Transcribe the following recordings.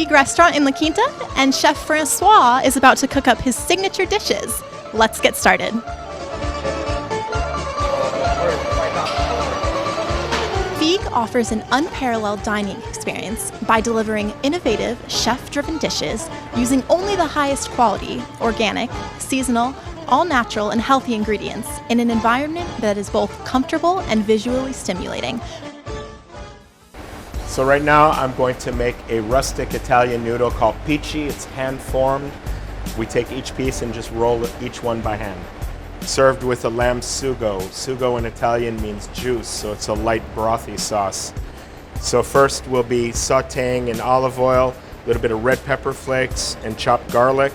Figue restaurant in La Quinta, and Chef François is about to cook up his signature dishes. Let's get started. Figue offers an unparalleled dining experience by delivering innovative, chef-driven dishes using only the highest quality, organic, seasonal, all-natural, and healthy ingredients in an environment that is both comfortable and visually stimulating. So right now I'm going to make a rustic Italian noodle called Figue. It's hand-formed. We take each piece and just roll each one by hand. Served with a lamb sugo. Sugo in Italian means juice, so it's a light brothy sauce. So first we'll be sauteing in olive oil, a little bit of red pepper flakes, and chopped garlic.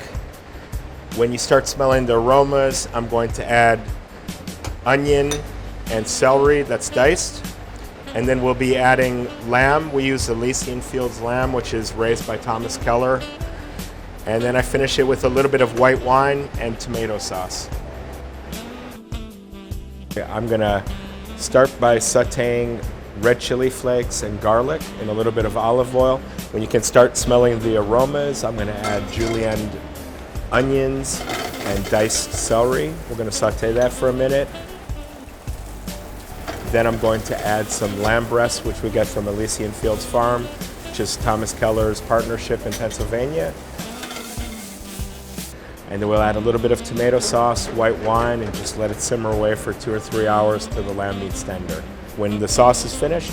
When you start smelling the aromas, I'm going to add onion and celery that's diced. And then we'll be adding lamb. We use Elysian Fields lamb, which is raised by Thomas Keller. And then I finish it with a little bit of white wine and tomato sauce. I'm gonna start by sauteing red chili flakes and garlic in a little bit of olive oil. When you can start smelling the aromas, I'm gonna add julienned onions and diced celery. We're gonna saute that for a minute. Then I'm going to add some lamb breasts, which we get from Elysian Fields Farm, which is Thomas Keller's partnership in Pennsylvania. And then we'll add a little bit of tomato sauce, white wine, and just let it simmer away for 2 or 3 hours till the lamb meat's tender. When the sauce is finished,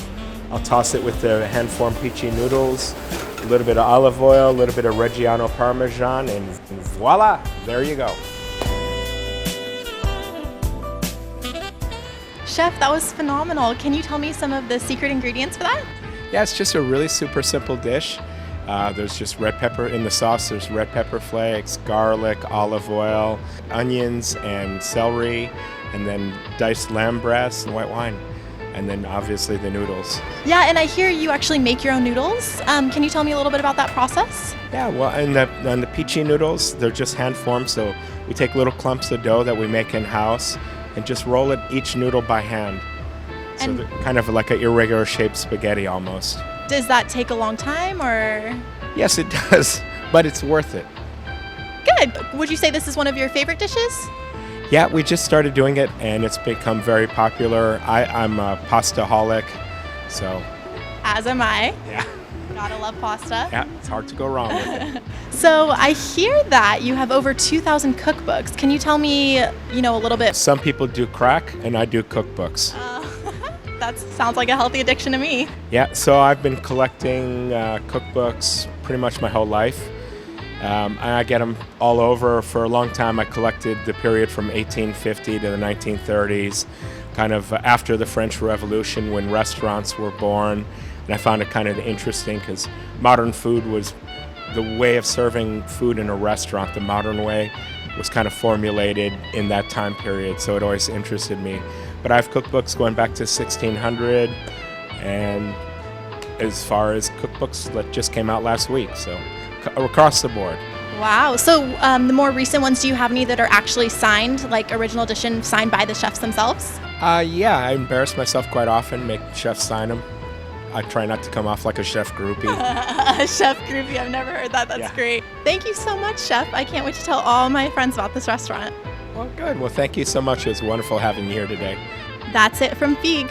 I'll toss it with the hand-formed Figue noodles, a little bit of olive oil, a little bit of Reggiano Parmesan, and voila, there you go. Chef, that was phenomenal. Can you tell me some of the secret ingredients for that? Yeah, it's just a really super simple dish. There's just red pepper in the sauce. There's red pepper flakes, garlic, olive oil, onions, and celery, and then diced lamb breasts and white wine. And then obviously the noodles. Yeah, and I hear you actually make your own noodles. Can you tell me a little bit about that process? Yeah, well, and the Figue noodles, they're just hand-formed. So we take little clumps of dough that we make in-house and just roll it each noodle by hand. So And they're kind of like an irregular shaped spaghetti almost. does that take a long time, or? Yes, it does, but it's worth it. Good. Would you say this is one of your favorite dishes? Yeah, we just started doing it and it's become very popular. I'm a pasta-holic, so. As am I. Yeah. Gotta love pasta. Yeah, it's hard to go wrong with it. So I hear that you have over 2,000 cookbooks. Can you tell me, a little bit? Some people do crack and I do cookbooks. That sounds like a healthy addiction to me. Yeah, so I've been collecting cookbooks pretty much my whole life. I get them all over. For a long time I collected the period from 1850 to the 1930s, kind of after the French Revolution when restaurants were born. And I found it kind of interesting because modern food was the way of serving food in a restaurant. The modern way was kind of formulated in that time period, so it always interested me. But I have cookbooks going back to 1600, and as far as cookbooks that just came out last week, so across the board. Wow. So the more recent ones, do you have any that are actually signed, like original edition, signed by the chefs themselves? Yeah, I embarrass myself quite often, make chefs sign them. I try not to come off like a chef groupie. A chef groupie, I've never heard that. That's great. Thank you so much, Chef. I can't wait to tell all my friends about this restaurant. Well, good. Well, thank you so much. It was wonderful having you here today. That's it from Figue.